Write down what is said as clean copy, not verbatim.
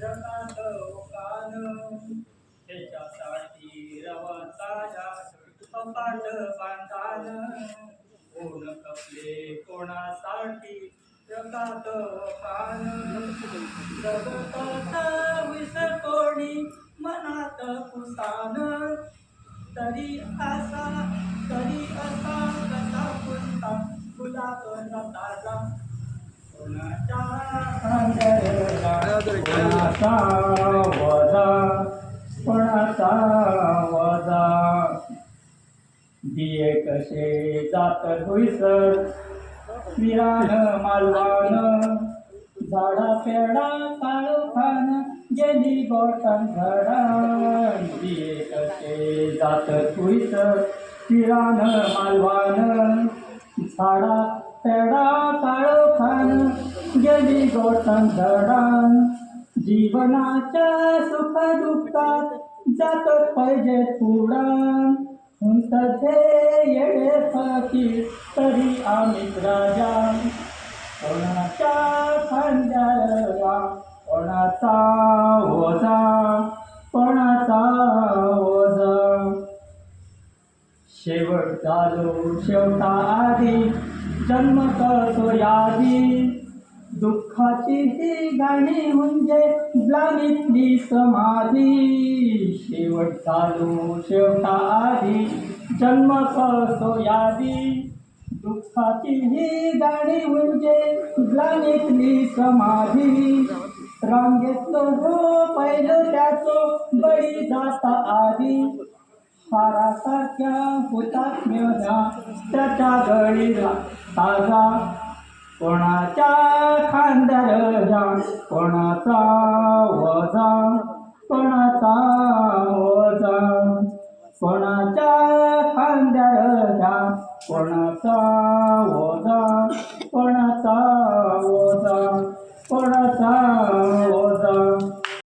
रकात कान त्याच्यासाठी रवताया कपाट बांधान कोण कपले कोणासाठी रकात कान जगताचा विसर कोणी मनात कुसान तरी असा कसा पुसता गुलाब रताचा कोणाचा कोणाचा वजा दिये कसे जात धुईसर विरान मालवान झाडा पेडा काळोखान गेली गोठण घडान दिये कसे जात धुईसर विरान मालवान झाडा पेडा काळोखान गेली गोठण घडान जीवनाच्या सुख दुःखात जात पाहिजे पुढं हुंतते येडे फकीर तरी आम्हीच राजा कोणाच्या खांद्याला कोणाचा ओझा कोणाचा ओझा शेवट झालो शेवटा आधी जन्म करतो यादी दुःखाची ही गाणी म्हणजे ग्लानीतली समाधी शेवट चालू शेवटा आधी जन्म करतो यादी दुःखाची ही गाणी म्हणजे ग्लानीतली समाधी रांगेतलो हो पहिलं त्याचो बळी जाता आधी हारासारख्या हुतात्म्या त्याच्या गळीला ताजा कोणाच्या खांद्यावर जा कोणाचा वजा कोणाचा वजा कोणाच्या खांद्यावर जा कोणाचा वजा